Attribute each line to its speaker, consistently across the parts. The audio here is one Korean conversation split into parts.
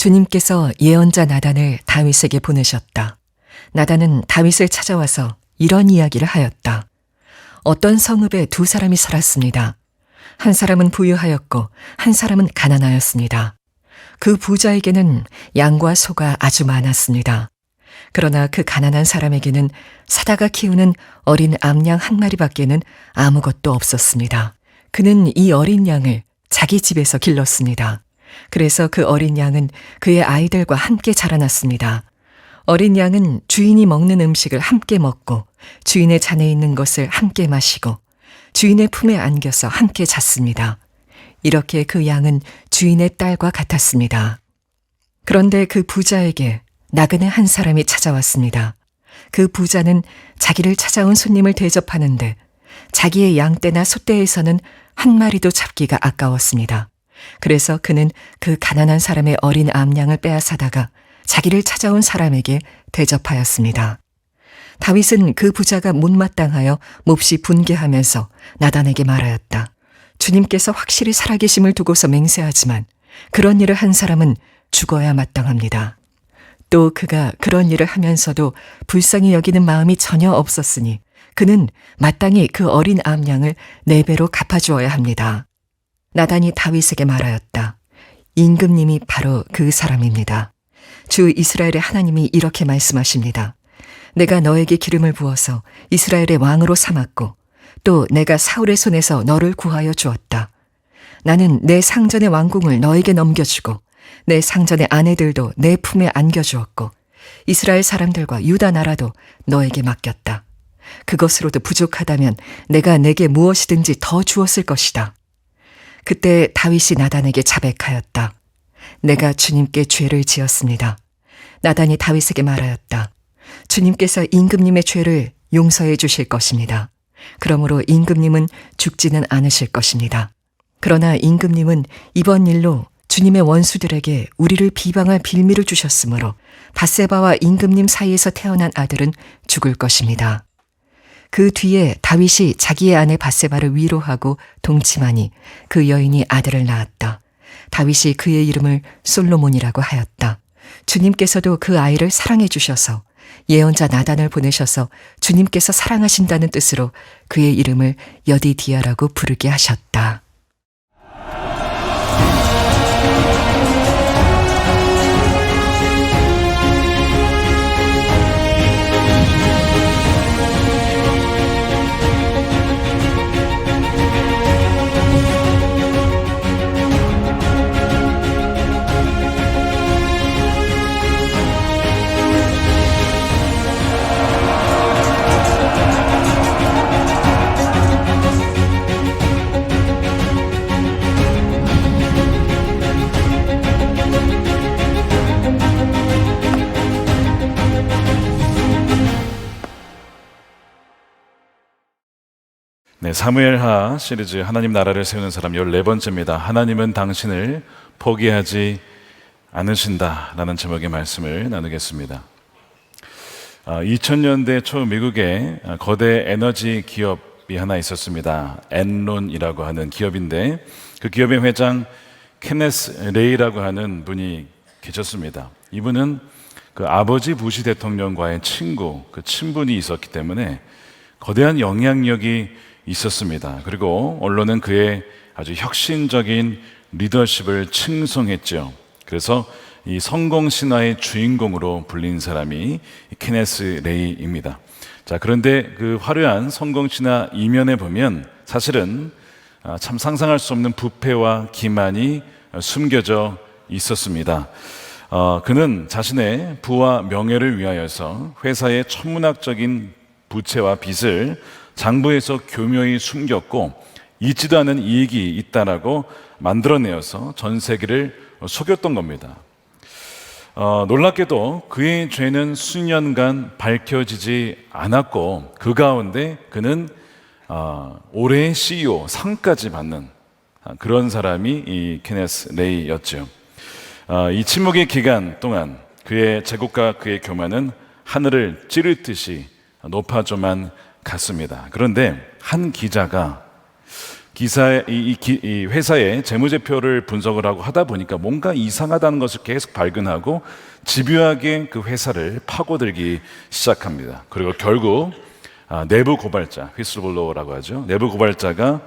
Speaker 1: 주님께서 예언자 나단을 다윗에게 보내셨다. 나단은 다윗을 찾아와서 이런 이야기를 하였다. 어떤 성읍에 두 사람이 살았습니다. 한 사람은 부유하였고 한 사람은 가난하였습니다. 그 부자에게는 양과 소가 아주 많았습니다. 그러나 그 가난한 사람에게는 사다가 키우는 어린 암양 한 마리밖에는 아무것도 없었습니다. 그는 이 어린 양을 자기 집에서 길렀습니다. 그래서 그 어린 양은 그의 아이들과 함께 자라났습니다. 어린 양은 주인이 먹는 음식을 함께 먹고 주인의 잔에 있는 것을 함께 마시고 주인의 품에 안겨서 함께 잤습니다. 이렇게 그 양은 주인의 딸과 같았습니다. 그런데 그 부자에게 나그네 한 사람이 찾아왔습니다. 그 부자는 자기를 찾아온 손님을 대접하는데 자기의 양떼나 소떼에서는 한 마리도 잡기가 아까웠습니다. 그래서 그는 그 가난한 사람의 어린 암양을 빼앗아다가 자기를 찾아온 사람에게 대접하였습니다. 다윗은 그 부자가 못마땅하여 몹시 분개하면서 나단에게 말하였다. 주님께서 확실히 살아계심을 두고서 맹세하지만 그런 일을 한 사람은 죽어야 마땅합니다. 또 그가 그런 일을 하면서도 불쌍히 여기는 마음이 전혀 없었으니 그는 마땅히 그 어린 암양을 4배로 갚아주어야 합니다. 나단이 다윗에게 말하였다. 임금님이 바로 그 사람입니다. 주 이스라엘의 하나님이 이렇게 말씀하십니다. 내가 너에게 기름을 부어서 이스라엘의 왕으로 삼았고 또 내가 사울의 손에서 너를 구하여 주었다. 나는 내 상전의 왕궁을 너에게 넘겨주고 내 상전의 아내들도 내 품에 안겨주었고 이스라엘 사람들과 유다 나라도 너에게 맡겼다. 그것으로도 부족하다면 내가 내게 무엇이든지 더 주었을 것이다. 그때 다윗이 나단에게 자백하였다. 내가 주님께 죄를 지었습니다. 나단이 다윗에게 말하였다. 주님께서 임금님의 죄를 용서해 주실 것입니다. 그러므로 임금님은 죽지는 않으실 것입니다. 그러나 임금님은 이번 일로 주님의 원수들에게 우리를 비방할 빌미를 주셨으므로 밧세바와 임금님 사이에서 태어난 아들은 죽을 것입니다. 그 뒤에 다윗이 자기의 아내 밧세바를 위로하고 동침하니 그 여인이 아들을 낳았다. 다윗이 그의 이름을 솔로몬이라고 하였다. 주님께서도 그 아이를 사랑해 주셔서 예언자 나단을 보내셔서 주님께서 사랑하신다는 뜻으로 그의 이름을 여디디아라고 부르게 하셨다.
Speaker 2: 네, 사무엘하 시리즈 하나님 나라를 세우는 사람 14번째입니다. 하나님은 당신을 포기하지 않으신다 라는 제목의 말씀을 나누겠습니다. 2000년대 초 미국에 거대 에너지 기업이 하나 있었습니다. 엔론이라고 하는 기업인데 그 기업의 회장 케네스 레이라고 하는 분이 계셨습니다. 이분은 그 아버지 부시 대통령과의 그 친분이 있었기 때문에 거대한 영향력이 있었습니다. 그리고 언론은 그의 아주 혁신적인 리더십을 칭송했죠. 그래서 이 성공 신화의 주인공으로 불린 사람이 케네스 레이입니다. 자, 그런데 그 화려한 성공 신화 이면에 보면 사실은 참 상상할 수 없는 부패와 기만이 숨겨져 있었습니다. 그는 자신의 부와 명예를 위하여서 회사의 천문학적인 부채와 빚을 장부에서 교묘히 숨겼고 있지도 않은 이익이 있다라고 만들어내어서 전 세계를 속였던 겁니다. 놀랍게도 그의 죄는 수년간 밝혀지지 않았고 그 가운데 그는 올해의 CEO 상까지 받는 그런 사람이 이 케네스 레이였죠. 이 침묵의 기간 동안 그의 제국과 그의 교만은 하늘을 찌르듯이 높아져만 갔습니다. 그런데 한 기자가 이 회사의 재무제표를 분석을 하고 하다 보니까 뭔가 이상하다는 것을 계속 발견하고 집요하게 그 회사를 파고들기 시작합니다. 그리고 결국 내부 고발자, 휘슬블로어라고 하죠. 내부 고발자가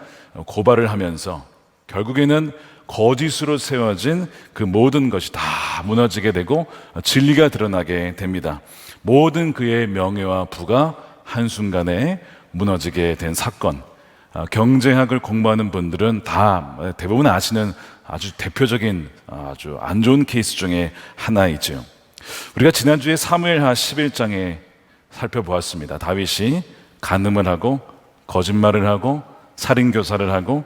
Speaker 2: 고발을 하면서 결국에는 거짓으로 세워진 그 모든 것이 다 무너지게 되고 진리가 드러나게 됩니다. 모든 그의 명예와 부가 한순간에 무너지게 된 사건. 경제학을 공부하는 분들은 다 대부분 아시는 아주 대표적인 아주 안 좋은 케이스 중에 하나이죠. 우리가 지난주에 사무엘하 11장에 살펴보았습니다. 다윗이 간음을 하고 거짓말을 하고 살인교사를 하고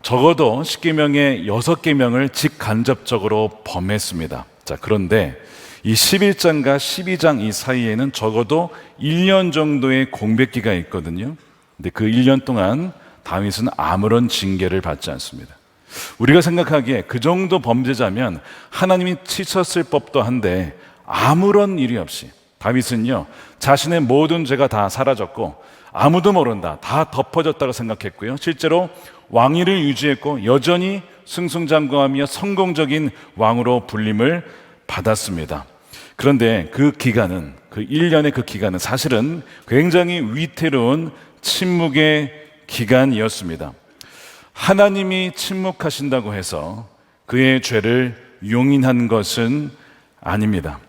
Speaker 2: 적어도 10계명의 6계명을 직간접적으로 범했습니다. 자, 그런데 이 11장과 12장 이 사이에는 적어도 1년 정도의 공백기가 있거든요. 근데 그 1년 동안 다윗은 아무런 징계를 받지 않습니다. 우리가 생각하기에 그 정도 범죄자면 하나님이 치셨을 법도 한데 아무런 일이 없이 다윗은요, 자신의 모든 죄가 다 사라졌고 아무도 모른다, 다 덮어졌다고 생각했고요. 실제로 왕위를 유지했고 여전히 승승장구하며 성공적인 왕으로 불림을 받았습니다. 그런데 그 기간은, 그 1년의 그 기간은 사실은 굉장히 위태로운 침묵의 기간이었습니다. 하나님이 침묵하신다고 해서 그의 죄를 용인한 것은 아닙니다.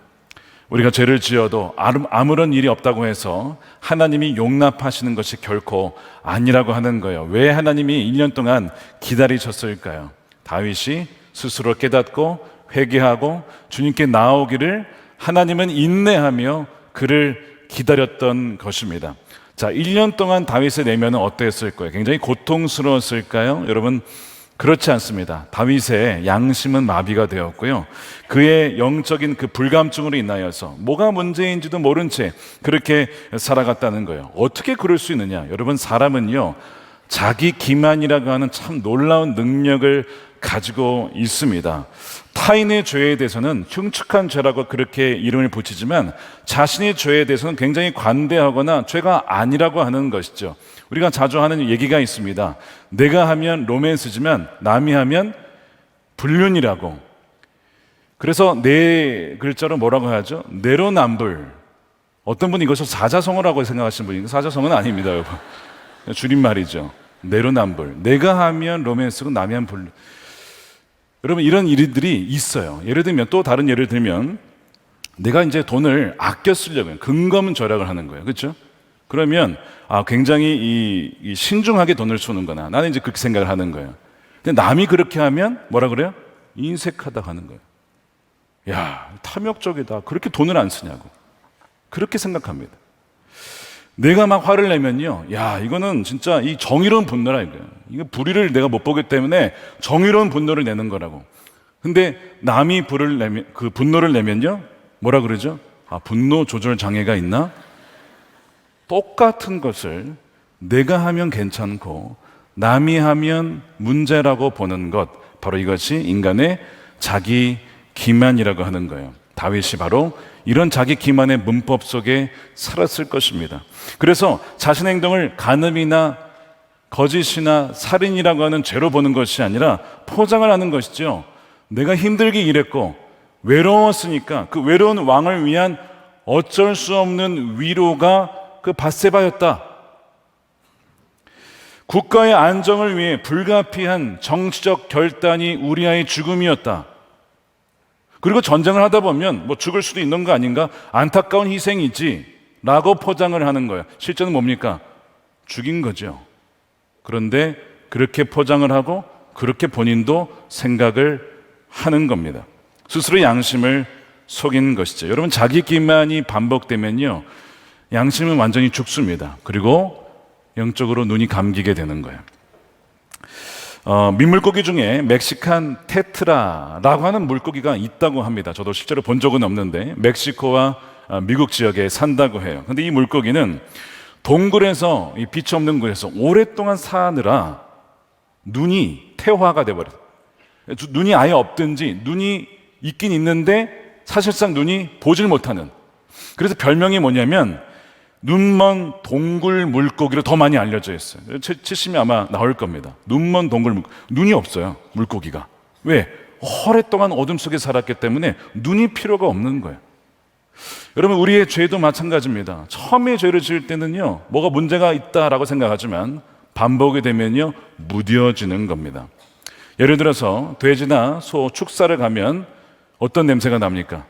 Speaker 2: 우리가 죄를 지어도 아무런 일이 없다고 해서 하나님이 용납하시는 것이 결코 아니라고 하는 거예요. 왜 하나님이 1년 동안 기다리셨을까요? 다윗이 스스로 깨닫고 회개하고 주님께 나오기를 하나님은 인내하며 그를 기다렸던 것입니다. 자, 1년 동안 다윗의 내면은 어땠을 거예요? 굉장히 고통스러웠을까요? 여러분, 그렇지 않습니다. 다윗의 양심은 마비가 되었고요. 그의 영적인 그 불감증으로 인하여서 뭐가 문제인지도 모른 채 그렇게 살아갔다는 거예요. 어떻게 그럴 수 있느냐? 여러분, 사람은요, 자기 기만이라고 하는 참 놀라운 능력을 가지고 있습니다. 타인의 죄에 대해서는 흉측한 죄라고 그렇게 이름을 붙이지만 자신의 죄에 대해서는 굉장히 관대하거나 죄가 아니라고 하는 것이죠. 우리가 자주 하는 얘기가 있습니다. 내가 하면 로맨스지만 남이 하면 불륜이라고. 그래서 네 글자로 뭐라고 하죠? 내로남불. 어떤 분이 이것을 사자성어라고 생각하시는 분이 사자성어는 아닙니다, 여러분. 줄임말이죠. 내로남불. 내가 하면 로맨스고 남이 하면 불륜. 여러분, 이런 일들이 있어요. 예를 들면, 또 다른 예를 들면, 내가 이제 돈을 아껴 쓰려고 해요. 근검은 절약을 하는 거예요. 그렇죠? 그러면 굉장히 이 신중하게 돈을 쓰는구나. 나는 이제 그렇게 생각을 하는 거예요. 근데 남이 그렇게 하면 뭐라 그래요? 인색하다 하는 거예요. 야, 탐욕적이다. 그렇게 돈을 안 쓰냐고. 그렇게 생각합니다. 내가 막 화를 내면요, 야, 이거는 진짜 이 정의로운 분노라 이거예요. 이거 불의를 내가 못 보기 때문에 정의로운 분노를 내는 거라고. 근데 남이 그 분노를 내면요, 뭐라 그러죠? 분노 조절 장애가 있나? 똑같은 것을 내가 하면 괜찮고 남이 하면 문제라고 보는 것, 바로 이것이 인간의 자기 기만이라고 하는 거예요. 다윗이 바로 이런 자기 기만의 문법 속에 살았을 것입니다. 그래서 자신의 행동을 간음이나 거짓이나 살인이라고 하는 죄로 보는 것이 아니라 포장을 하는 것이죠. 내가 힘들게 일했고 외로웠으니까 그 외로운 왕을 위한 어쩔 수 없는 위로가 그 밧세바였다. 국가의 안정을 위해 불가피한 정치적 결단이 우리아의 죽음이었다. 그리고 전쟁을 하다 보면 뭐 죽을 수도 있는 거 아닌가? 안타까운 희생이지 라고 포장을 하는 거예요. 실제는 뭡니까? 죽인 거죠. 그런데 그렇게 포장을 하고 그렇게 본인도 생각을 하는 겁니다. 스스로 양심을 속인 것이죠. 여러분, 자기 기만이 반복되면요, 양심은 완전히 죽습니다. 그리고 영적으로 눈이 감기게 되는 거예요. 민물고기 중에 멕시칸 테트라라고 하는 물고기가 있다고 합니다. 저도 실제로 본 적은 없는데 멕시코와 미국 지역에 산다고 해요. 근데 이 물고기는 동굴에서, 이 빛이 없는 곳에서 오랫동안 사느라 눈이 퇴화가 돼버려요. 눈이 아예 없든지 눈이 있긴 있는데 사실상 눈이 보질 못하는. 그래서 별명이 뭐냐면 눈먼 동굴 물고기로 더 많이 알려져 있어요. 치시면 아마 나올 겁니다. 눈먼 동굴 물고기. 눈이 없어요, 물고기가. 왜? 오랫동안 어둠 속에 살았기 때문에 눈이 필요가 없는 거예요. 여러분, 우리의 죄도 마찬가지입니다. 처음에 죄를 지을 때는요, 뭐가 문제가 있다라고 생각하지만 반복이 되면요, 무뎌지는 겁니다. 예를 들어서 돼지나 소 축사를 가면 어떤 냄새가 납니까?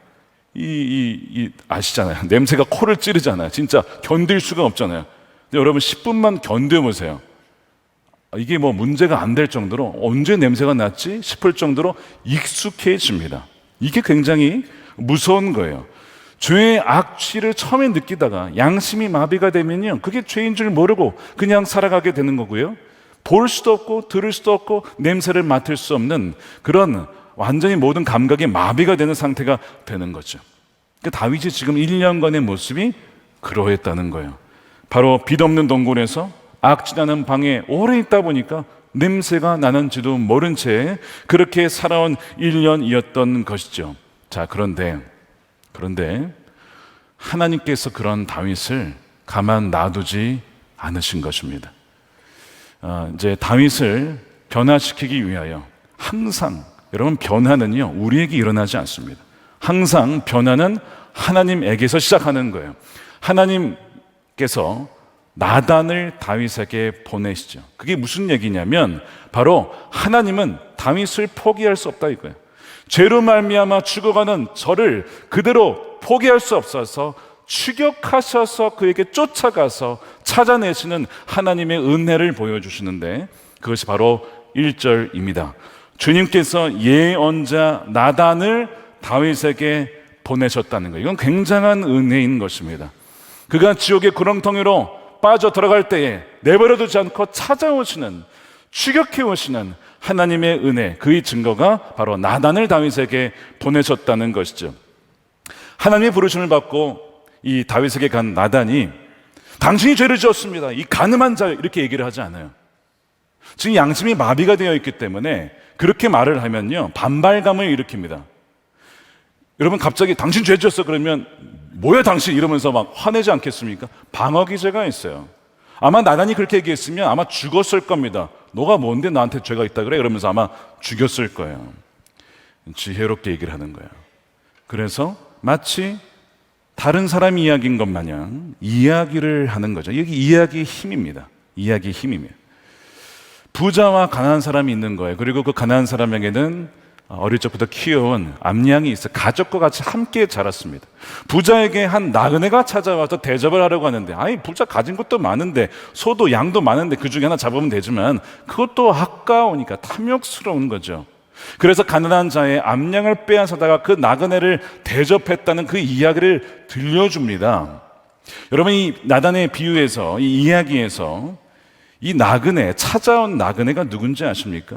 Speaker 2: 아시잖아요. 냄새가 코를 찌르잖아요. 진짜 견딜 수가 없잖아요. 근데 여러분 10분만 견뎌보세요. 이게 뭐 문제가 안 될 정도로 언제 냄새가 났지 싶을 정도로 익숙해집니다. 이게 굉장히 무서운 거예요. 죄의 악취를 처음에 느끼다가 양심이 마비가 되면요, 그게 죄인 줄 모르고 그냥 살아가게 되는 거고요. 볼 수도 없고 들을 수도 없고 냄새를 맡을 수 없는 그런 완전히 모든 감각이 마비가 되는 상태가 되는 거죠. 그러니까 다윗이 지금 1년간의 모습이 그러했다는 거예요. 바로 빛 없는 동굴에서 악취나는 방에 오래 있다 보니까 냄새가 나는지도 모른 채 그렇게 살아온 1년이었던 것이죠. 자, 그런데 하나님께서 그런 다윗을 가만 놔두지 않으신 것입니다. 이제 다윗을 변화시키기 위하여 항상, 여러분, 변화는요, 우리에게 일어나지 않습니다. 항상 변화는 하나님에게서 시작하는 거예요. 하나님께서 나단을 다윗에게 보내시죠. 그게 무슨 얘기냐면 바로 하나님은 다윗을 포기할 수 없다 이거예요. 죄로 말미암아 죽어가는 저를 그대로 포기할 수 없어서 추격하셔서 그에게 쫓아가서 찾아내시는 하나님의 은혜를 보여주시는데, 그것이 바로 1절입니다. 주님께서 예언자 나단을 다윗에게 보내셨다는 거예요. 이건 굉장한 은혜인 것입니다. 그가 지옥의 구렁텅이로 빠져 들어갈 때에 내버려두지 않고 찾아오시는, 추격해 오시는 하나님의 은혜, 그의 증거가 바로 나단을 다윗에게 보내셨다는 것이죠. 하나님의 부르심을 받고 이 다윗에게 간 나단이 당신이 죄를 지었습니다, 이 간음한 자, 이렇게 얘기를 하지 않아요. 지금 양심이 마비가 되어 있기 때문에 그렇게 말을 하면요, 반발감을 일으킵니다. 여러분, 갑자기 당신 죄 지었어 그러면 뭐야 당신 이러면서 막 화내지 않겠습니까? 방어 기제가 있어요. 아마 나단이 그렇게 얘기했으면 아마 죽었을 겁니다. 너가 뭔데 나한테 죄가 있다 그래? 이러면서 아마 죽였을 거예요. 지혜롭게 얘기를 하는 거예요. 그래서 마치 다른 사람 이야기인 것 마냥 이야기를 하는 거죠. 여기 이야기의 힘입니다. 이야기의 힘이며 부자와 가난한 사람이 있는 거예요. 그리고 그 가난한 사람에게는 어릴 적부터 키워온 암양이 있어요. 가족과 같이 함께 자랐습니다. 부자에게 한 나그네가 찾아와서 대접을 하려고 하는데, 아니 부자 가진 것도 많은데, 소도 양도 많은데 그 중에 하나 잡으면 되지만 그것도 아까우니까 탐욕스러운 거죠. 그래서 가난한 자의 암양을 빼앗아다가 그 나그네를 대접했다는 그 이야기를 들려줍니다. 여러분, 이 나단의 비유에서, 이 이야기에서 이 나그네, 찾아온 나그네가 누군지 아십니까?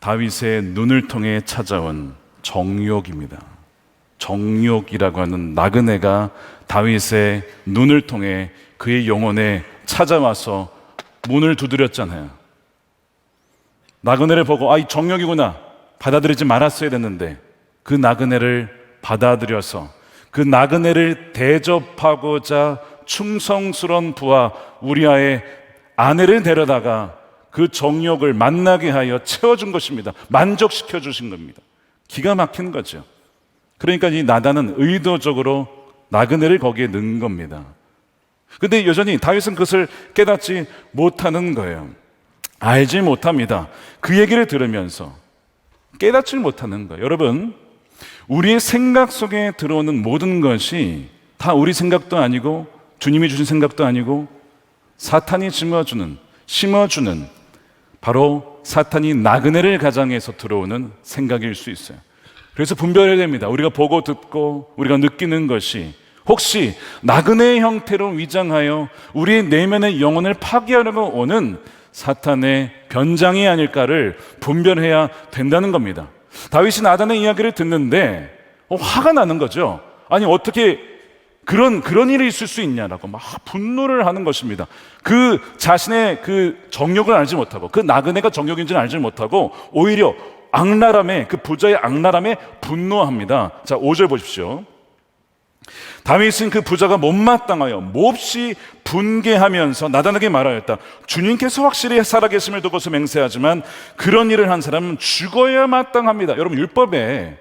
Speaker 2: 다윗의 눈을 통해 찾아온 정욕입니다. 정욕이라고 하는 나그네가 다윗의 눈을 통해 그의 영혼에 찾아와서 문을 두드렸잖아요. 나그네를 보고 이 정욕이구나, 받아들이지 말았어야 됐는데 그 나그네를 받아들여서 그 나그네를 대접하고자 충성스러운 부하 우리아의 아내를 데려다가 그 정욕을 만나게 하여 채워준 것입니다. 만족시켜 주신 겁니다. 기가 막힌 거죠. 그러니까 이 나단은 의도적으로 나그네를 거기에 넣은 겁니다. 근데 여전히 다윗은 그것을 깨닫지 못하는 거예요. 알지 못합니다. 그 얘기를 들으면서 깨닫지 못하는 거예요. 여러분, 우리의 생각 속에 들어오는 모든 것이 다 우리 생각도 아니고 주님이 주신 생각도 아니고 사탄이 심어주는 바로 사탄이 나그네를 가장해서 들어오는 생각일 수 있어요. 그래서 분별해야 됩니다. 우리가 보고 듣고 우리가 느끼는 것이 혹시 나그네의 형태로 위장하여 우리의 내면의 영혼을 파괴하려고 오는 사탄의 변장이 아닐까를 분별해야 된다는 겁니다. 다윗이 나단의 이야기를 듣는데 화가 나는 거죠. 아니 어떻게 그런 일이 있을 수 있냐라고 막 분노를 하는 것입니다. 그 자신의 그 정욕을 알지 못하고 그 나그네가 정욕인지는 알지 못하고 오히려 악랄함에, 그 부자의 악랄함에 분노합니다. 자, 5절 보십시오. 다윗은 그 부자가 못마땅하여 몹시 분개하면서 나단에게 말하였다. 주님께서 확실히 살아계심을 두고서 맹세하지만 그런 일을 한 사람은 죽어야 마땅합니다. 여러분, 율법에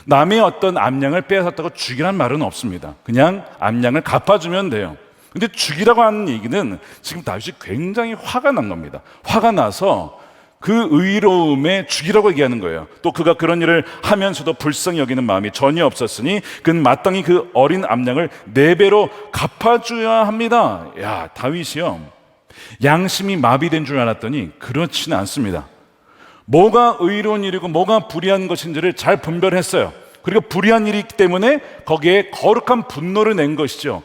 Speaker 2: 남의 어떤 암양을 빼앗았다고 죽이란 말은 없습니다. 그냥 암양을 갚아주면 돼요. 근데 죽이라고 하는 얘기는 지금 다윗이 굉장히 화가 난 겁니다. 화가 나서 그 의로움에 죽이라고 얘기하는 거예요. 또 그가 그런 일을 하면서도 불쌍히 여기는 마음이 전혀 없었으니 그는 마땅히 그 어린 암양을 4배로 갚아줘야 합니다. 야, 다윗이요, 양심이 마비된 줄 알았더니 그렇지는 않습니다. 뭐가 의로운 일이고 뭐가 불의한 것인지를 잘 분별했어요. 그리고 불의한 일이기 때문에 거기에 거룩한 분노를 낸 것이죠.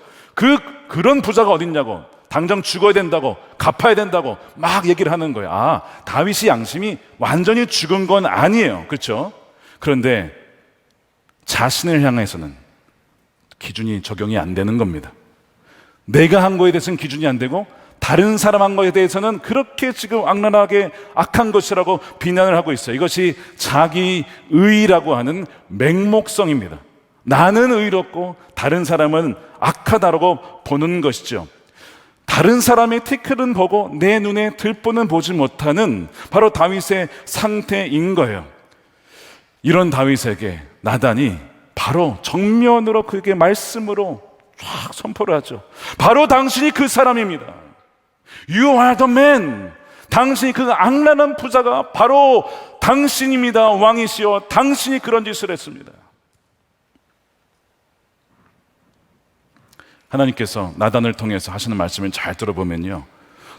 Speaker 2: 그런 부자가 어딨냐고, 당장 죽어야 된다고, 갚아야 된다고 막 얘기를 하는 거예요. 아, 다윗이 양심이 완전히 죽은 건 아니에요. 그렇죠? 그런데 자신을 향해서는 기준이 적용이 안 되는 겁니다. 내가 한 거에 대해서는 기준이 안 되고 다른 사람 한 거에 대해서는 그렇게 지금 악랄하게 악한 것이라고 비난을 하고 있어요. 이것이 자기의라고 하는 맹목성입니다. 나는 의롭고 다른 사람은 악하다라고 보는 것이죠. 다른 사람의 티끌은 보고 내 눈에 들보는 보지 못하는 바로 다윗의 상태인 거예요. 이런 다윗에게 나단이 바로 정면으로 그에게 말씀으로 쫙 선포를 하죠. 바로 당신이 그 사람입니다. You are the man. 당신이 그 악랄한 부자가 바로 당신입니다. 왕이시여, 당신이 그런 짓을 했습니다. 하나님께서 나단을 통해서 하시는 말씀을 잘 들어보면요,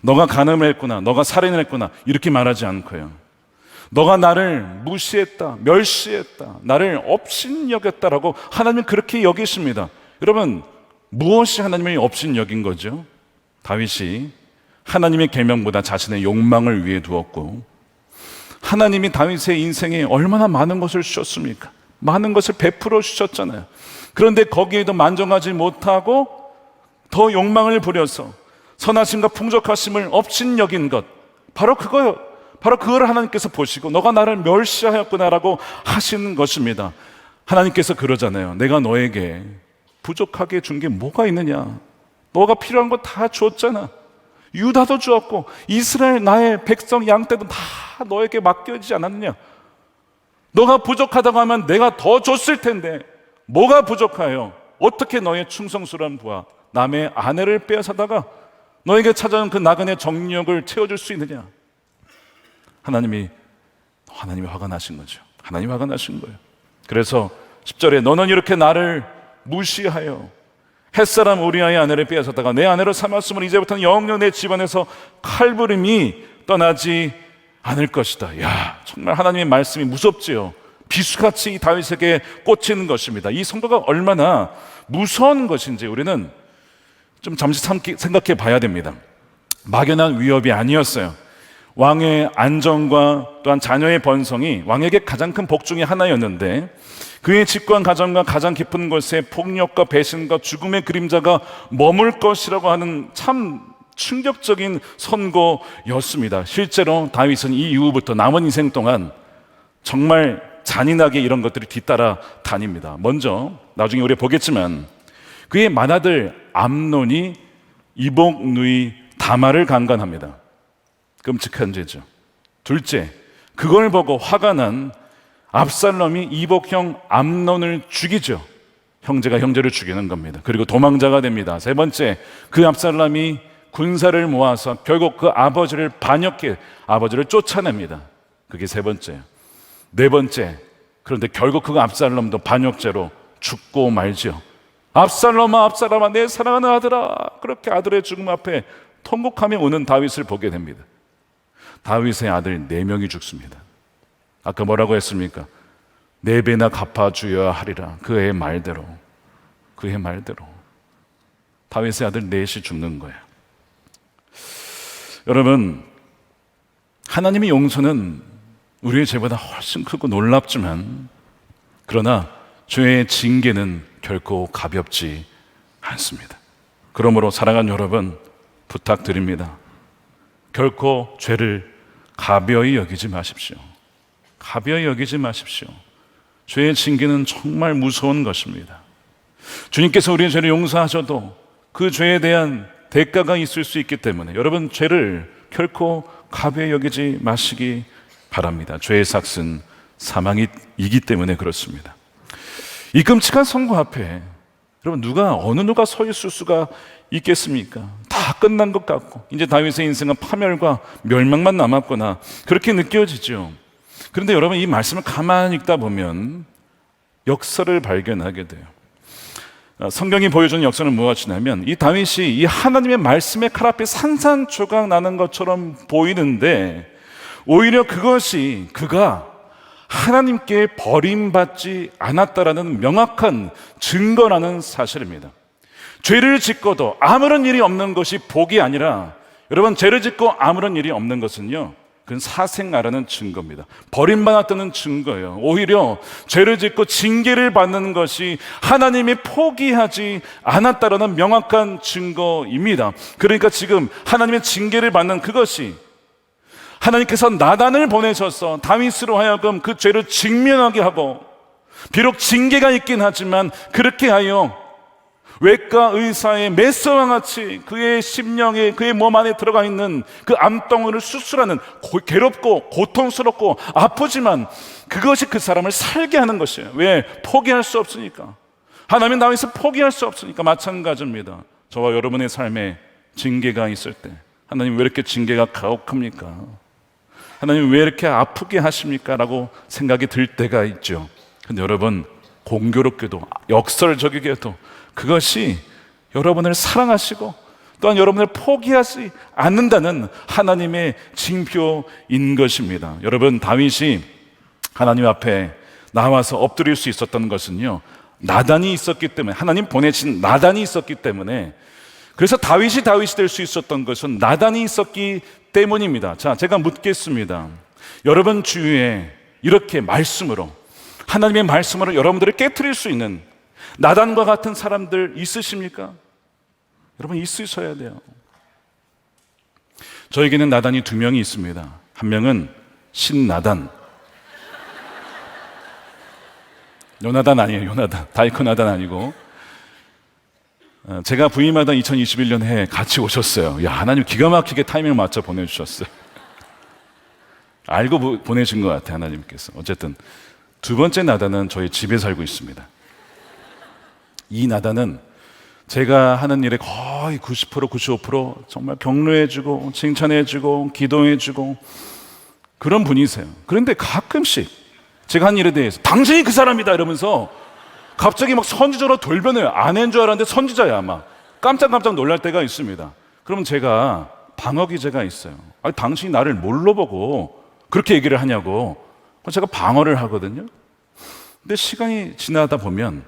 Speaker 2: 너가 간음을 했구나, 너가 살인을 했구나 이렇게 말하지 않고요, 너가 나를 무시했다, 멸시했다, 나를 업신여겼다라고 하나님은 그렇게 여기십니다. 여러분, 무엇이 하나님의 업신여긴 거죠? 다윗이 하나님의 계명보다 자신의 욕망을 위해 두었고, 하나님이 다윗의 인생에 얼마나 많은 것을 주셨습니까? 많은 것을 베풀어 주셨잖아요. 그런데 거기에도 만족하지 못하고 더 욕망을 부려서 선하심과 풍족하심을 업신여긴 것, 바로 그거요. 바로 그걸 하나님께서 보시고 너가 나를 멸시하였구나라고 하시는 것입니다. 하나님께서 그러잖아요. 내가 너에게 부족하게 준 게 뭐가 있느냐? 너가 필요한 거 다 줬잖아. 유다도 주었고 이스라엘 나의 백성 양떼도 다 너에게 맡겨지지 않았느냐? 너가 부족하다고 하면 내가 더 줬을 텐데 뭐가 부족해요? 어떻게 너의 충성스러운 부하 남의 아내를 빼앗아다가 너에게 찾아온 그 나그네 정력을 채워줄 수 있느냐? 하나님이 화가 나신 거죠. 하나님이 화가 나신 거예요. 그래서 10절에 너는 이렇게 나를 무시하여 햇사람 우리아의 아내를 빼앗았다가 내 아내로 삼았으면 이제부터는 영영 내 집안에서 칼부림이 떠나지 않을 것이다. 야, 정말 하나님의 말씀이 무섭지요. 비수같이 이 다윗에게 꽂히는 것입니다. 이 선거가 얼마나 무서운 것인지 우리는 좀 잠시 생각해 봐야 됩니다. 막연한 위협이 아니었어요. 왕의 안정과 또한 자녀의 번성이 왕에게 가장 큰 복 중에 하나였는데 그의 집과 가정과 가장 깊은 곳에 폭력과 배신과 죽음의 그림자가 머물 것이라고 하는 참 충격적인 선고였습니다. 실제로 다윗은 이 이후부터 남은 인생 동안 정말 잔인하게 이런 것들이 뒤따라 다닙니다. 먼저 나중에 우리 보겠지만 그의 맏아들 암논이 이복 누이 다말을 강간합니다. 끔찍한 죄죠. 둘째, 그걸 보고 화가 난 압살롬이 이복형 암논을 죽이죠. 형제가 형제를 죽이는 겁니다. 그리고 도망자가 됩니다. 세 번째, 그 압살롬이 군사를 모아서 결국 그 아버지를 반역해 아버지를 쫓아냅니다. 그게 세 번째예요. 네 번째, 그런데 결국 그 압살롬도 반역죄로 죽고 말죠. 압살롬아, 압살롬아, 내 사랑하는 아들아. 그렇게 아들의 죽음 앞에 통곡하며 우는 다윗을 보게 됩니다. 다윗의 아들 4명이 죽습니다. 아까 뭐라고 했습니까? 4배나 갚아주어야 하리라. 그의 말대로 다윗의 아들 4이 죽는 거예요. 여러분, 하나님의 용서는 우리의 죄보다 훨씬 크고 놀랍지만 그러나 죄의 징계는 결코 가볍지 않습니다. 그러므로 사랑하는 여러분, 부탁드립니다. 결코 죄를 가벼이 여기지 마십시오. 가벼이 여기지 마십시오. 죄의 징계는 정말 무서운 것입니다. 주님께서 우리의 죄를 용서하셔도 그 죄에 대한 대가가 있을 수 있기 때문에 여러분, 죄를 결코 가벼이 여기지 마시기 바랍니다. 죄의 삭은 사망이기 때문에 그렇습니다. 이 끔찍한 선고 앞에 여러분, 어느 누가 서 있을 수가 있겠습니까? 다 끝난 것 같고 이제 다윗의 인생은 파멸과 멸망만 남았구나, 그렇게 느껴지죠. 그런데 여러분, 이 말씀을 가만히 읽다 보면 역사를 발견하게 돼요. 성경이 보여주는 역사는 무엇이냐면, 이 다윗이 이 하나님의 말씀의 칼 앞에 산산조각 나는 것처럼 보이는데, 오히려 그것이 그가 하나님께 버림받지 않았다라는 명확한 증거라는 사실입니다. 죄를 짓고도 아무런 일이 없는 것이 복이 아니라, 여러분, 죄를 짓고 아무런 일이 없는 것은요, 그건 사생아라는 증거입니다. 버림받았다는 증거예요. 오히려 죄를 짓고 징계를 받는 것이 하나님이 포기하지 않았다라는 명확한 증거입니다. 그러니까 지금 하나님의 징계를 받는 그것이, 하나님께서 나단을 보내셔서 다윗으로 하여금 그 죄를 직면하게 하고, 비록 징계가 있긴 하지만 그렇게 하여 외과 의사의 메스와 같이 그의 심령에, 그의 몸 안에 들어가 있는 그 암덩어리를 수술하는, 괴롭고 고통스럽고 아프지만 그것이 그 사람을 살게 하는 것이에요. 왜? 포기할 수 없으니까. 하나님 다윗을 포기할 수 없으니까. 마찬가지입니다. 저와 여러분의 삶에 징계가 있을 때, 하나님 왜 이렇게 징계가 가혹합니까? 하나님 왜 이렇게 아프게 하십니까? 라고 생각이 들 때가 있죠. 근데 여러분, 공교롭게도, 역설적이게도 그것이 여러분을 사랑하시고 또한 여러분을 포기하지 않는다는 하나님의 징표인 것입니다. 여러분, 다윗이 하나님 앞에 나와서 엎드릴 수 있었던 것은요, 나단이 있었기 때문에, 하나님 보내신 나단이 있었기 때문에, 그래서 다윗이 될 수 있었던 것은 나단이 있었기 때문입니다. 자, 제가 묻겠습니다. 여러분 주위에 이렇게 말씀으로, 하나님의 말씀으로 여러분들을 깨트릴 수 있는 나단과 같은 사람들 있으십니까? 여러분, 있으셔야 돼요. 저에게는 나단이 2명이 있습니다. 한 명은 신나단, 요나단 아니에요. 요나단, 다이코 나단 아니고, 제가 부임하던 2021년에 같이 오셨어요. 야, 하나님 기가 막히게 타이밍을 맞춰 보내주셨어요. 알고 보내신 것 같아요, 하나님께서. 어쨌든 2번째 나단은 저희 집에 살고 있습니다. 이 나단은 제가 하는 일의 거의 90%, 95% 정말 격려해주고 칭찬해주고 기도해주고 그런 분이세요. 그런데 가끔씩 제가 한 일에 대해서 당신이 그 사람이다 이러면서 갑자기 막 선지자로 돌변해요. 아내인 줄 알았는데 선지자야. 막 깜짝깜짝 놀랄 때가 있습니다. 그러면 제가 방어 기제가 있어요. 아니, 당신이 나를 뭘로 보고 그렇게 얘기를 하냐고. 제가 방어를 하거든요. 근데 시간이 지나다 보면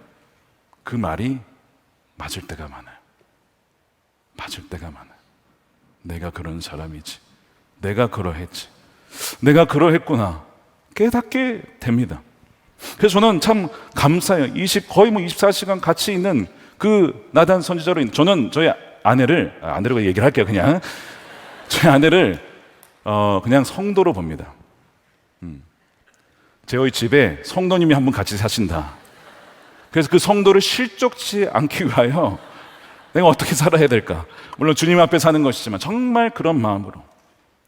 Speaker 2: 그 말이 맞을 때가 많아요. 맞을 때가 많아요. 내가 그런 사람이지, 내가 그러했지, 내가 그러했구나 깨닫게 됩니다. 그래서 저는 참 감사해요. 거의 24시간 같이 있는 그 나단 선지자로, 저는 저희 아내라고 얘기를 할게요. 그냥 저희 아내를 그냥 성도로 봅니다. 저희 집에 성도님이 한 분 같이 사신다. 그래서 그 성도를 실족치 않기 위하여 내가 어떻게 살아야 될까? 물론 주님 앞에 사는 것이지만 정말 그런 마음으로.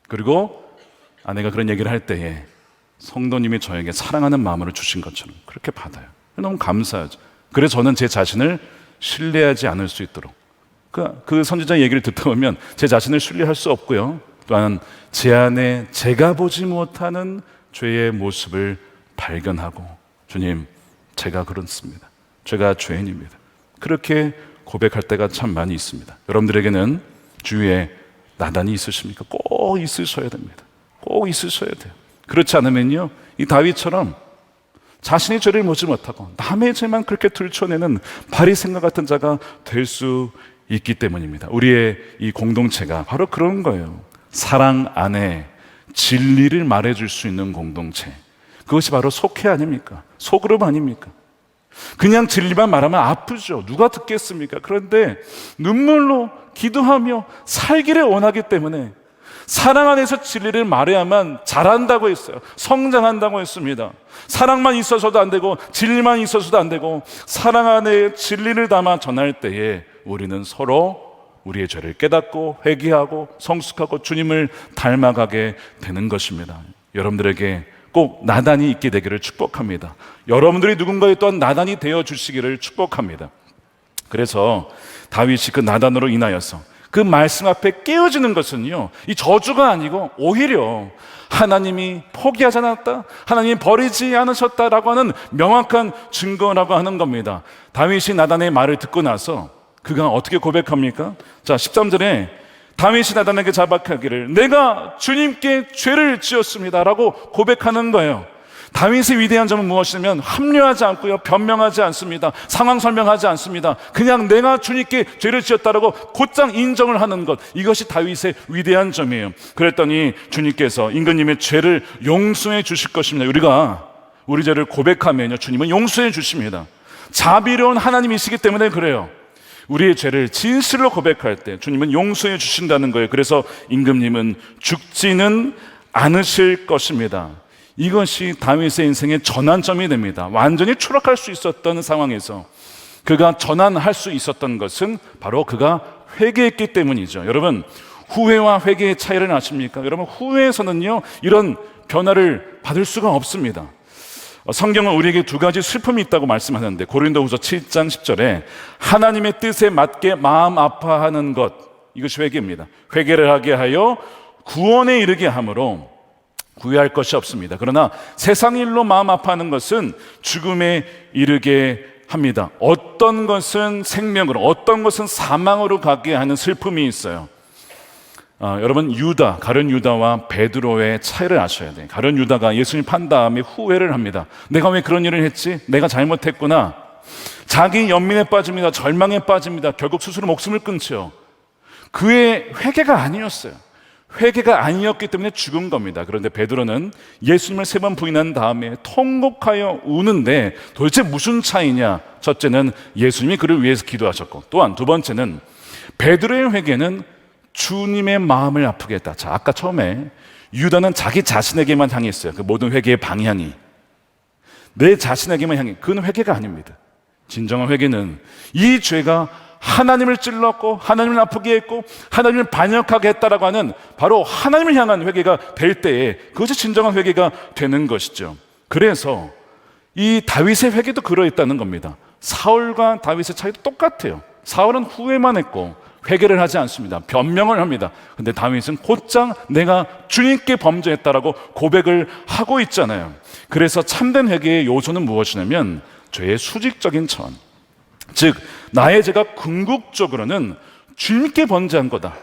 Speaker 2: 그리고 아내가 그런 얘기를 할 때에 성도님이 저에게 사랑하는 마음으로 주신 것처럼 그렇게 받아요. 너무 감사하죠. 그래서 저는 제 자신을 신뢰하지 않을 수 있도록, 그 선지자 얘기를 듣다 보면 제 자신을 신뢰할 수 없고요, 또한 제 안에 제가 보지 못하는 죄의 모습을 발견하고, 주님, 제가 그렇습니다, 제가 죄인입니다, 그렇게 고백할 때가 참 많이 있습니다. 여러분들에게는 주위에 나단이 있으십니까? 꼭 있으셔야 됩니다. 꼭 있으셔야 돼요. 그렇지 않으면요, 이 다윗처럼 자신의 죄를 보지 못하고 남의 죄만 그렇게 들춰내는 바리새인과 같은 자가 될 수 있기 때문입니다. 우리의 이 공동체가 바로 그런 거예요. 사랑 안에 진리를 말해줄 수 있는 공동체, 그것이 바로 속회 아닙니까? 소그룹 아닙니까? 그냥 진리만 말하면 아프죠. 누가 듣겠습니까? 그런데 눈물로 기도하며 살기를 원하기 때문에 사랑 안에서 진리를 말해야만 자란다고 했어요. 성장한다고 했습니다. 사랑만 있어서도 안 되고 진리만 있어서도 안 되고 사랑 안에 진리를 담아 전할 때에 우리는 서로 우리의 죄를 깨닫고 회개하고 성숙하고 주님을 닮아가게 되는 것입니다. 여러분들에게 꼭 나단이 있게 되기를 축복합니다. 여러분들이 누군가의 또한 나단이 되어 주시기를 축복합니다. 그래서 다윗이 그 나단으로 인하여서 그 말씀 앞에 깨어지는 것은요, 이 저주가 아니고 오히려 하나님이 포기하지 않았다, 하나님이 버리지 않으셨다라고 하는 명확한 증거라고 하는 겁니다. 다윗이 나단의 말을 듣고 나서 그가 어떻게 고백합니까? 자, 13절에 다윗이 나단에게 자박하기를 내가 주님께 죄를 지었습니다 라고 고백하는 거예요. 다윗의 위대한 점은 무엇이냐면 합리화하지 않고요, 변명하지 않습니다. 상황 설명하지 않습니다. 그냥 내가 주님께 죄를 지었다라고 곧장 인정을 하는 것, 이것이 다윗의 위대한 점이에요. 그랬더니 주님께서 임금님의 죄를 용서해 주실 것입니다. 우리가 우리 죄를 고백하면요, 주님은 용서해 주십니다. 자비로운 하나님이시기 때문에 그래요. 우리의 죄를 진실로 고백할 때 주님은 용서해 주신다는 거예요. 그래서 임금님은 죽지는 않으실 것입니다. 이것이 다윗의 인생의 전환점이 됩니다. 완전히 추락할 수 있었던 상황에서 그가 전환할 수 있었던 것은 바로 그가 회개했기 때문이죠. 여러분, 후회와 회개의 차이를 아십니까? 여러분, 후회에서는요, 이런 변화를 받을 수가 없습니다. 성경은 우리에게 두 가지 슬픔이 있다고 말씀하는데, 고린도후서 7장 10절에 하나님의 뜻에 맞게 마음 아파하는 것, 이것이 회개입니다. 회개를 하게 하여 구원에 이르게 함으로 구애할 것이 없습니다. 그러나 세상 일로 마음 아파하는 것은 죽음에 이르게 합니다. 어떤 것은 생명으로, 어떤 것은 사망으로 가게 하는 슬픔이 있어요. 여러분, 가룟 유다와 베드로의 차이를 아셔야 돼요. 가룟 유다가 예수님 판 다음에 후회를 합니다. 내가 왜 그런 일을 했지? 내가 잘못했구나. 자기 연민에 빠집니다. 절망에 빠집니다. 결국 스스로 목숨을 끊죠. 그의 회개가 아니었어요. 회개가 아니었기 때문에 죽은 겁니다. 그런데 베드로는 예수님을 3번 부인한 다음에 통곡하여 우는데 도대체 무슨 차이냐? 첫째는 예수님이 그를 위해서 기도하셨고, 또한 두 번째는 베드로의 회개는 주님의 마음을 아프게 했다. 자, 아까 처음에 유다는 자기 자신에게만 향했어요. 그 모든 회개의 방향이 내 자신에게만 향해. 그건 회개가 아닙니다. 진정한 회개는 이 죄가 하나님을 찔렀고 하나님을 아프게 했고 하나님을 반역하게 했다라고 하는 바로 하나님을 향한 회개가 될 때에 그것이 진정한 회개가 되는 것이죠. 그래서 이 다윗의 회개도 그러했다는 겁니다. 사울과 다윗의 차이도 똑같아요. 사울은 후회만 했고 회개를 하지 않습니다. 변명을 합니다. 근데 다윗은 곧장 내가 주님께 범죄했다라고 고백을 하고 있잖아요. 그래서 참된 회개의 요소는 무엇이냐면 죄의 수직적인 차원, 즉 나의 죄가 궁극적으로는 주님께 범죄한 거다,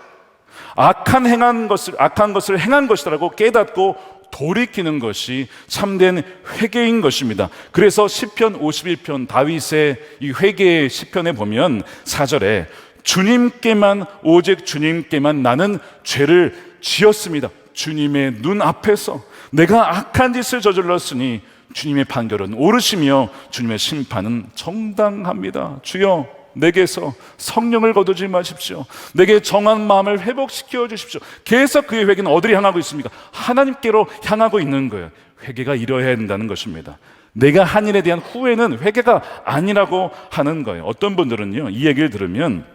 Speaker 2: 악한 것을 행한 것이라고 깨닫고 돌이키는 것이 참된 회개인 것입니다. 그래서 시편 51편 다윗의 이 회개의 시편에 보면 4절에 주님께만, 오직 주님께만 나는 죄를 지었습니다. 주님의 눈 앞에서 내가 악한 짓을 저질렀으니 주님의 판결은 옳으시며 주님의 심판은 정당합니다. 주여, 내게서 성령을 거두지 마십시오. 내게 정한 마음을 회복시켜 주십시오. 계속 그의 회개는 어디로 향하고 있습니까? 하나님께로 향하고 있는 거예요. 회개가 이뤄야 한다는 것입니다. 내가 한 일에 대한 후회는 회개가 아니라고 하는 거예요. 어떤 분들은요, 이 얘기를 들으면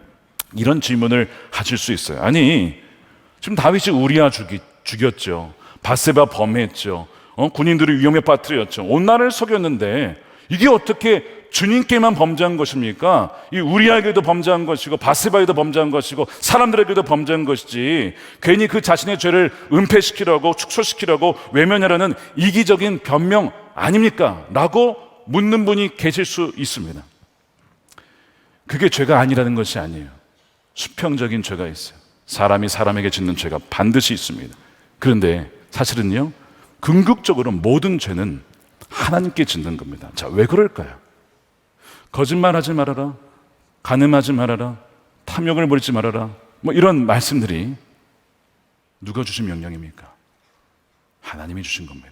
Speaker 2: 이런 질문을 하실 수 있어요. 아니, 지금 다윗이 우리아 죽였죠. 밧세바 범했죠. 군인들을 위험에 빠뜨렸죠. 온 나라를 속였는데 이게 어떻게 주님께만 범죄한 것입니까? 이 우리아에게도 범죄한 것이고 밧세바에도 범죄한 것이고 사람들에게도 범죄한 것이지, 괜히 그 자신의 죄를 은폐시키려고 축소시키려고 외면하려는 이기적인 변명 아닙니까? 라고 묻는 분이 계실 수 있습니다. 그게 죄가 아니라는 것이 아니에요. 수평적인 죄가 있어요. 사람이 사람에게 짓는 죄가 반드시 있습니다. 그런데 사실은요, 궁극적으로 모든 죄는 하나님께 짓는 겁니다. 자, 왜 그럴까요? 거짓말하지 말아라, 간음하지 말아라, 탐욕을 부리지 말아라, 이런 말씀들이 누가 주신 명령입니까? 하나님이 주신 겁니다.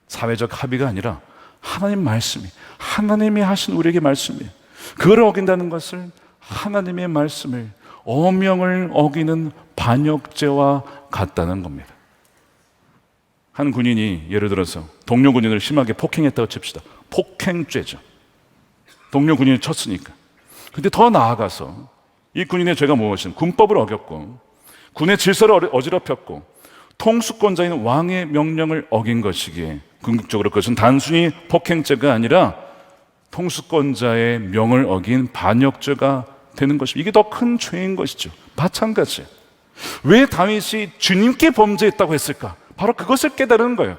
Speaker 2: 사회적 합의가 아니라 하나님 말씀이, 하나님이 하신 우리에게 말씀이에요. 그거를 어긴다는 것을, 하나님의 말씀을, 어명을 어기는 반역죄와 같다는 겁니다. 한 군인이 예를 들어서 동료 군인을 심하게 폭행했다고 칩시다. 폭행죄죠. 동료 군인을 쳤으니까. 근데 더 나아가서 이 군인의 죄가 무엇이든 군법을 어겼고 군의 질서를 어지럽혔고 통수권자인 왕의 명령을 어긴 것이기에 궁극적으로 그것은 단순히 폭행죄가 아니라 통수권자의 명을 어긴 반역죄가 되는 것입니다. 이게 더 큰 죄인 것이죠. 마찬가지예요. 왜 다윗이 주님께 범죄했다고 했을까? 바로 그것을 깨달은 거예요.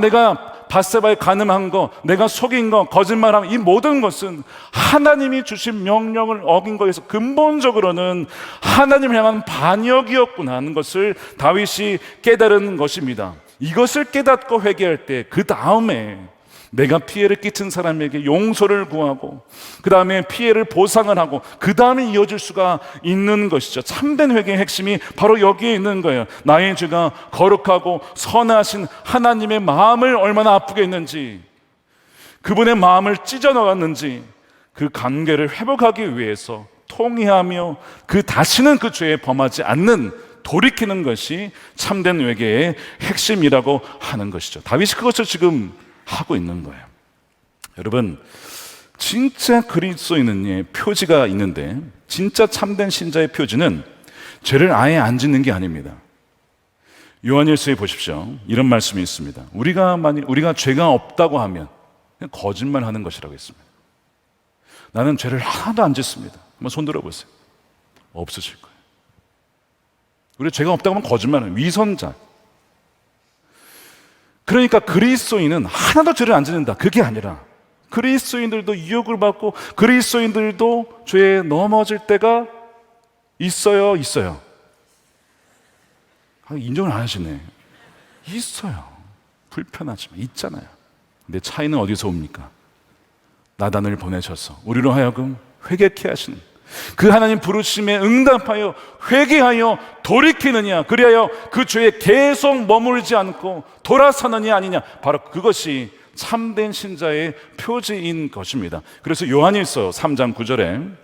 Speaker 2: 내가 밧세바에 간음한 거, 내가 속인 거, 거짓말한 이 모든 것은 하나님이 주신 명령을 어긴 거에서 근본적으로는 하나님을 향한 반역이었구나 하는 것을 다윗이 깨달은 것입니다. 이것을 깨닫고 회개할 때 그 다음에 내가 피해를 끼친 사람에게 용서를 구하고 그 다음에 피해를 보상을 하고 그 다음에 이어질 수가 있는 것이죠. 참된 회개의 핵심이 바로 여기에 있는 거예요. 나의 죄가 거룩하고 선하신 하나님의 마음을 얼마나 아프게 했는지, 그분의 마음을 찢어나갔는지 그 관계를 회복하기 위해서 통회하며 그 다시는 그 죄에 범하지 않는 돌이키는 것이 참된 회개의 핵심이라고 하는 것이죠. 다윗이 그것을 지금 하고 있는 거예요. 여러분, 진짜 그리스도인의 표지가 있는데 진짜 참된 신자의 표지는 죄를 아예 안 짓는 게 아닙니다. 요한일서에 보십시오. 이런 말씀이 있습니다. 우리가 죄가 없다고 하면 그냥 거짓말하는 것이라고 했습니다. 나는 죄를 하나도 안 짓습니다. 한번 손 들어보세요. 없으실 거예요. 우리 죄가 없다고 하면 거짓말은 위선자. 그러니까 그리스도인은 하나도 죄를 안 짓는다, 그게 아니라 그리스도인들도 유혹을 받고 그리스도인들도 죄에 넘어질 때가 있어요. 인정을 안 하시네. 있어요. 불편하지만 있잖아요. 근데 차이는 어디서 옵니까? 나단을 보내셔서 우리로 하여금 회개케 하시는 그 하나님 부르심에 응답하여 회개하여 돌이키느냐, 그리하여 그 죄에 계속 머물지 않고 돌아서느냐 아니냐, 바로 그것이 참된 신자의 표지인 것입니다. 그래서 요한일서 3장 9절에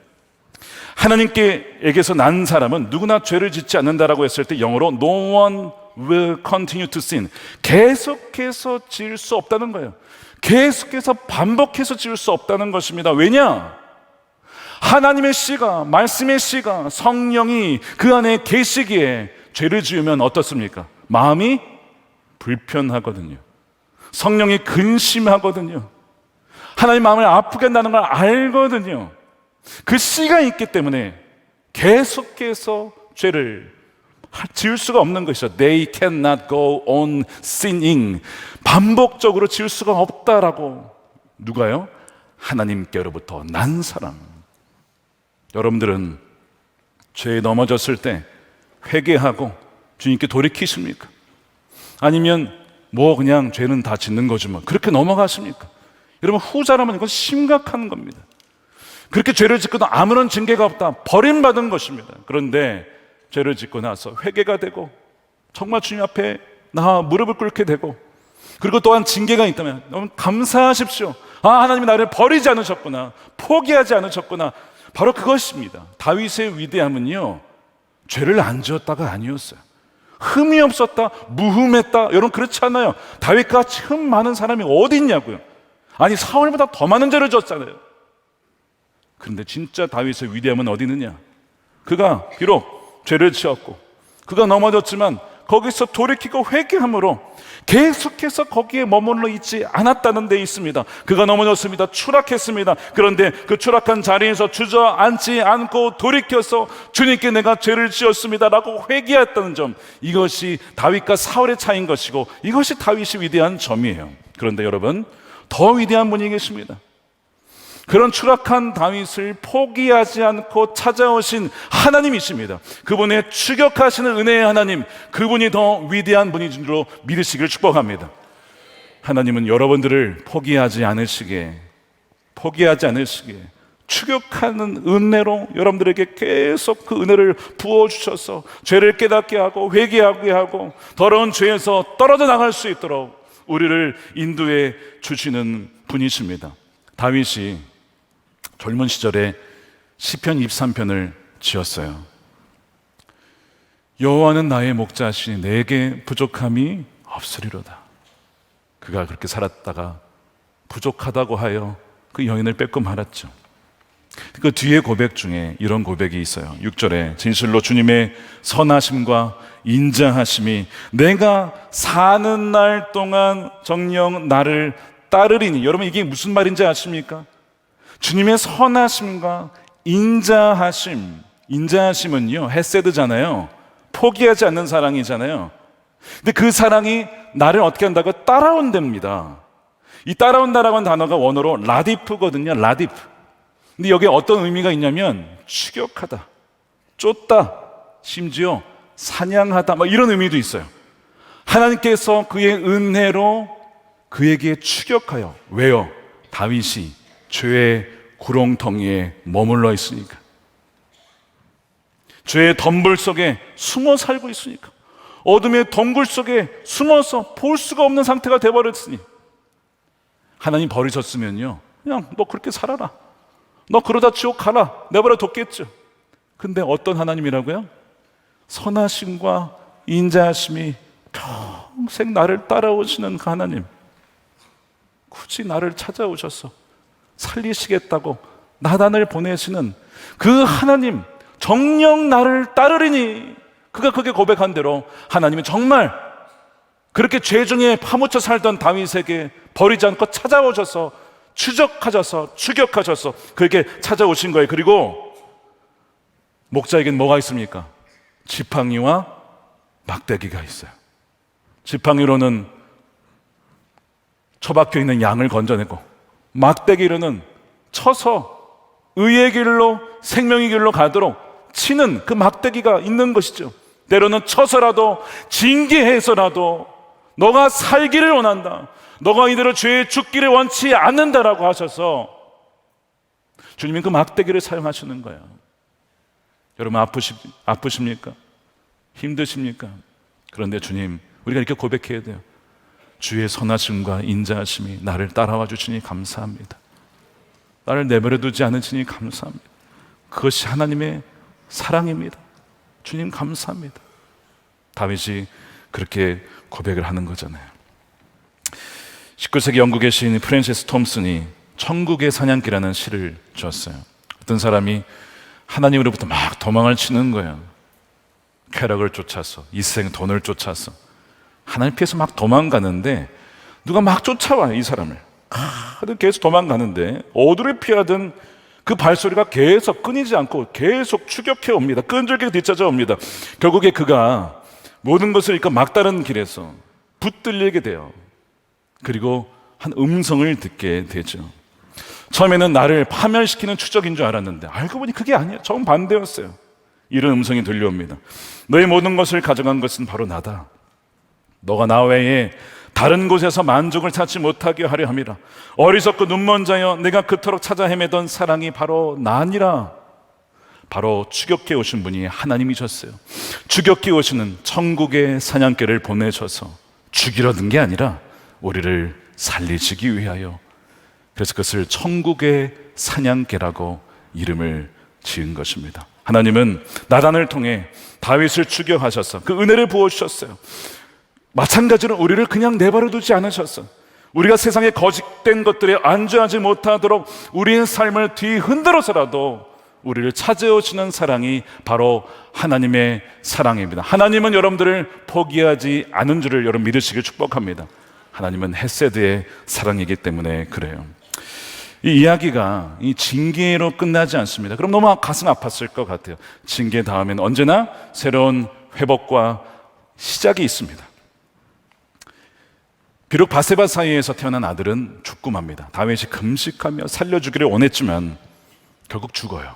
Speaker 2: 하나님께서 난 사람은 누구나 죄를 짓지 않는다라고 했을 때 영어로 No one will continue to sin, 계속해서 지을 수 없다는 거예요. 계속해서 반복해서 지을 수 없다는 것입니다. 왜냐? 하나님의 씨가, 말씀의 씨가, 성령이 그 안에 계시기에 죄를 지으면 어떻습니까? 마음이 불편하거든요. 성령이 근심하거든요. 하나님 마음을 아프게 한다는 걸 알거든요. 그 씨가 있기 때문에 계속해서 죄를 지을 수가 없는 것이죠. They cannot go on sinning. 반복적으로 지을 수가 없다라고. 누가요? 하나님께로부터 난 사람. 여러분들은 죄에 넘어졌을 때 회개하고 주님께 돌이키십니까? 아니면 그냥 죄는 다 짓는 거지 그렇게 넘어가십니까? 여러분, 후자라면 이건 심각한 겁니다. 그렇게 죄를 짓고도 아무런 징계가 없다, 버림받은 것입니다. 그런데 죄를 짓고 나서 회개가 되고 정말 주님 앞에 나와 무릎을 꿇게 되고, 그리고 또한 징계가 있다면 너무 감사하십시오. 하나님이 나를 버리지 않으셨구나, 포기하지 않으셨구나. 바로 그것입니다. 다윗의 위대함은요, 죄를 안 지었다가 아니었어요. 흠이 없었다, 무흠했다, 여러분 그렇지 않아요. 다윗같이 흠 많은 사람이 어디 있냐고요. 아니, 사울보다 더 많은 죄를 지었잖아요. 그런데 진짜 다윗의 위대함은 어디 있느냐? 그가 비록 죄를 지었고 그가 넘어졌지만 거기서 돌이키고 회개함으로 계속해서 거기에 머물러 있지 않았다는 데 있습니다. 그가 넘어졌습니다. 추락했습니다. 그런데 그 추락한 자리에서 주저앉지 않고 돌이켜서 주님께 내가 죄를 지었습니다 라고 회개했다는 점, 이것이 다윗과 사울의 차이인 것이고 이것이 다윗이 위대한 점이에요. 그런데 여러분, 더 위대한 분이 계십니다. 그런 추락한 다윗을 포기하지 않고 찾아오신 하나님이십니다. 그분의 추격하시는 은혜의 하나님, 그분이 더 위대한 분인 줄로 믿으시기를 축복합니다. 하나님은 여러분들을 포기하지 않으시게 추격하는 은혜로 여러분들에게 계속 그 은혜를 부어주셔서 죄를 깨닫게 하고 회개하게 하고 더러운 죄에서 떨어져 나갈 수 있도록 우리를 인도해 주시는 분이십니다. 다윗이 젊은 시절에 시편 23편을 지었어요. 여호와는 나의 목자시니 내게 부족함이 없으리로다. 그가 그렇게 살았다가 부족하다고 하여 그 여인을 뺏고 말았죠. 그 뒤에 고백 중에 이런 고백이 있어요. 6절에 진실로 주님의 선하심과 인자하심이 내가 사는 날 동안 정녕 나를 따르리니. 여러분, 이게 무슨 말인지 아십니까? 주님의 선하심과 인자하심. 인자하심은요, 헤세드잖아요. 포기하지 않는 사랑이잖아요. 근데 그 사랑이 나를 어떻게 한다고? 따라온답니다. 이 따라온다라고 하는 단어가 원어로 라디프거든요. 라디프. 근데 여기에 어떤 의미가 있냐면 추격하다, 쫓다, 심지어 사냥하다, 이런 의미도 있어요. 하나님께서 그의 은혜로 그에게 추격하여. 왜요? 다윗이 죄의 구렁텅이에 머물러 있으니까, 죄의 덤불 속에 숨어 살고 있으니까, 어둠의 덩굴 속에 숨어서 볼 수가 없는 상태가 되어버렸으니, 하나님 버리셨으면요, 그냥 너 그렇게 살아라, 너 그러다 지옥 가라, 내버려 뒀겠죠. 근데 어떤 하나님이라고요? 선하심과 인자하심이 평생 나를 따라오시는 그 하나님, 굳이 나를 찾아오셔서 살리시겠다고 나단을 보내시는 그 하나님, 정녕 나를 따르리니. 그가 그렇게 고백한 대로 하나님은 정말 그렇게 죄 중에 파묻혀 살던 다윗에게 버리지 않고 찾아오셔서 추적하셔서 추격하셔서 그렇게 찾아오신 거예요. 그리고 목자에겐 뭐가 있습니까? 지팡이와 막대기가 있어요. 지팡이로는 처박혀 있는 양을 건져내고, 막대기로는 쳐서 의의 길로 생명의 길로 가도록 치는 그 막대기가 있는 것이죠. 때로는 쳐서라도, 징계해서라도 너가 살기를 원한다, 너가 이대로 죄에 죽기를 원치 않는다라고 하셔서 주님이 그 막대기를 사용하시는 거예요. 여러분, 아프십니까? 힘드십니까? 그런데 주님, 우리가 이렇게 고백해야 돼요. 주의 선하심과 인자하심이 나를 따라와 주시니 감사합니다. 나를 내버려 두지 않으시니 감사합니다. 그것이 하나님의 사랑입니다. 주님 감사합니다. 다윗이 그렇게 고백을 하는 거잖아요. 19세기 영국의 시인 프랜시스 톰슨이 천국의 사냥개라는 시를 지었어요. 어떤 사람이 하나님으로부터 막 도망을 치는 거예요. 쾌락을 쫓아서, 이생 돈을 쫓아서 하나님 피해서 막 도망가는데, 누가 막 쫓아와요, 이 사람을. 계속 도망가는데 어디를 피하든 그 발소리가 계속 끊이지 않고 계속 추격해 옵니다. 끈질기게 뒤찾아 옵니다. 결국에 그가 모든 것을 잃고 막다른 길에서 붙들리게 돼요. 그리고 한 음성을 듣게 되죠. 처음에는 나를 파멸시키는 추적인 줄 알았는데 알고 보니 그게 아니에요. 정반대였어요. 이런 음성이 들려옵니다. 너의 모든 것을 가져간 것은 바로 나다. 너가 나 외에 다른 곳에서 만족을 찾지 못하게 하려 함이라. 어리석고 눈먼 자여, 내가 그토록 찾아 헤매던 사랑이 바로 나니라. 바로 추격해 오신 분이 하나님이셨어요. 추격해 오시는 천국의 사냥개를 보내셔서 죽이려 든 게 아니라 우리를 살리시기 위하여, 그래서 그것을 천국의 사냥개라고 이름을 지은 것입니다. 하나님은 나단을 통해 다윗을 추격하셔서 그 은혜를 부어주셨어요. 마찬가지로 우리를 그냥 내버려 두지 않으셨어. 우리가 세상의 거짓된 것들에 안주하지 못하도록 우리의 삶을 뒤흔들어서라도 우리를 찾아오시는 사랑이 바로 하나님의 사랑입니다. 하나님은 여러분들을 포기하지 않은 줄을 여러분 믿으시길 축복합니다. 하나님은 헤세드의 사랑이기 때문에 그래요. 이 이야기가 이 징계로 끝나지 않습니다. 그럼 너무 가슴 아팠을 것 같아요. 징계 다음엔 언제나 새로운 회복과 시작이 있습니다. 비록 바세바 사이에서 태어난 아들은 죽고 맙니다. 다윗이 금식하며 살려주기를 원했지만 결국 죽어요.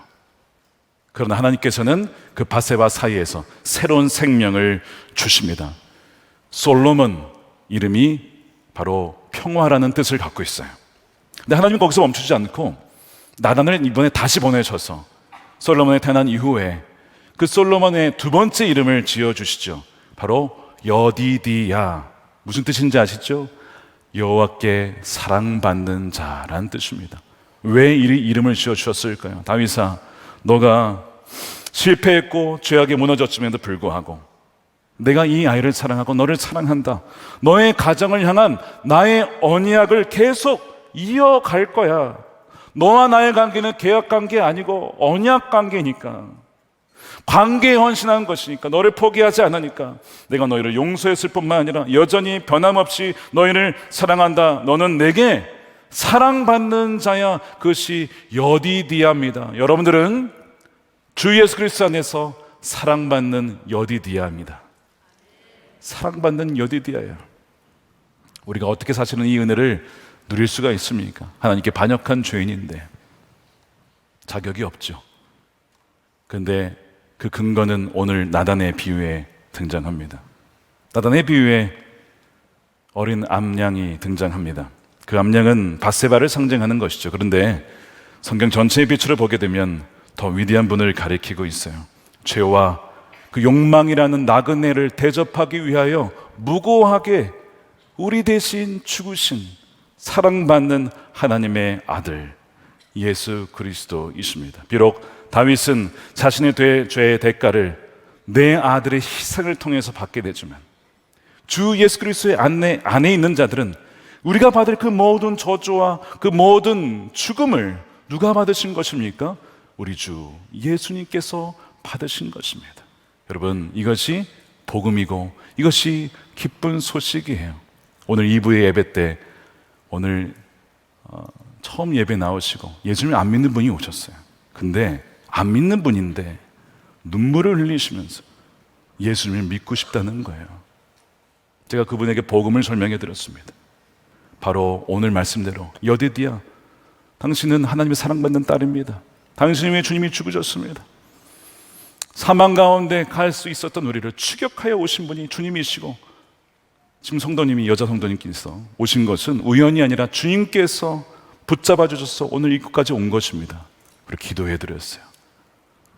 Speaker 2: 그러나 하나님께서는 그 바세바 사이에서 새로운 생명을 주십니다. 솔로몬, 이름이 바로 평화라는 뜻을 갖고 있어요. 근데 하나님은 거기서 멈추지 않고 나단을 이번에 다시 보내셔서 솔로몬이 태어난 이후에 그 솔로몬의 두 번째 이름을 지어주시죠. 바로 여디디야. 무슨 뜻인지 아시죠? 여호와께 사랑받는 자라는 뜻입니다. 왜 이 이름을 지어주셨을까요? 다윗아, 너가 실패했고 죄악에 무너졌음에도 불구하고 내가 이 아이를 사랑하고 너를 사랑한다. 너의 가정을 향한 나의 언약을 계속 이어갈 거야. 너와 나의 관계는 계약 관계 아니고 언약 관계니까, 관계에 헌신한 것이니까, 너를 포기하지 않으니까 내가 너희를 용서했을 뿐만 아니라 여전히 변함없이 너희를 사랑한다. 너는 내게 사랑받는 자야. 그것이 여디디아입니다. 여러분들은 주 예수 그리스도 안에서 사랑받는 여디디아입니다. 사랑받는 여디디아예요. 우리가 어떻게 사실은 이 은혜를 누릴 수가 있습니까? 하나님께 반역한 죄인인데 자격이 없죠. 그런데 그 근거는 오늘 나단의 비유에 등장합니다. 나단의 비유에 어린 암양이 등장합니다. 그 암양은 밧세바를 상징하는 것이죠. 그런데 성경 전체의 빛으로 보게 되면 더 위대한 분을 가리키고 있어요. 죄와 그 욕망이라는 나그네를 대접하기 위하여 무고하게 우리 대신 죽으신 사랑받는 하나님의 아들 예수 그리스도이십니다. 비록 다윗은 자신의 죄의 대가를 내 아들의 희생을 통해서 받게 되지만 주 예수 그리스도의 안에 있는 자들은 우리가 받을 그 모든 저주와 그 모든 죽음을 누가 받으신 것입니까? 우리 주 예수님께서 받으신 것입니다. 여러분, 이것이 복음이고 이것이 기쁜 소식이에요. 오늘 2부의 예배 때 오늘 처음 예배 나오시고 예수님 안 믿는 분이 오셨어요. 근데 안 믿는 분인데 눈물을 흘리시면서 예수님을 믿고 싶다는 거예요. 제가 그분에게 복음을 설명해 드렸습니다. 바로 오늘 말씀대로 여디디아, 당신은 하나님의 사랑받는 딸입니다. 당신을 위해 주님이 죽으셨습니다. 사망 가운데 갈 수 있었던 우리를 추격하여 오신 분이 주님이시고, 지금 성도님이, 여자 성도님께서 오신 것은 우연이 아니라 주님께서 붙잡아 주셔서 오늘 이곳까지 온 것입니다. 우리 기도해 드렸어요.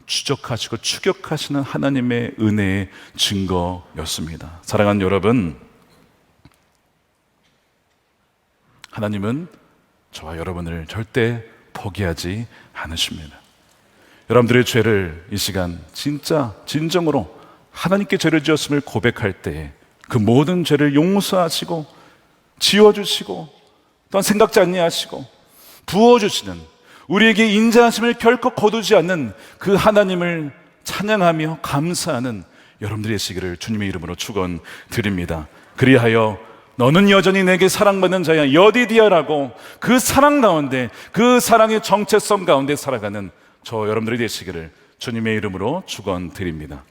Speaker 2: 추적하시고 추격하시는 하나님의 은혜의 증거였습니다. 사랑하는 여러분, 하나님은 저와 여러분을 절대 포기하지 않으십니다. 여러분들의 죄를 이 시간 진짜 진정으로 하나님께 죄를 지었음을 고백할 때 그 모든 죄를 용서하시고 지워주시고 또한 생각지 아니하시고 부어주시는, 우리에게 인자하심을 결코 거두지 않는 그 하나님을 찬양하며 감사하는 여러분들의 시기를 주님의 이름으로 축원드립니다. 그리하여 너는 여전히 내게 사랑받는 자야, 여디디아라고 그 사랑 가운데, 그 사랑의 정체성 가운데 살아가는 저 여러분들이 되시기를 주님의 이름으로 축원드립니다.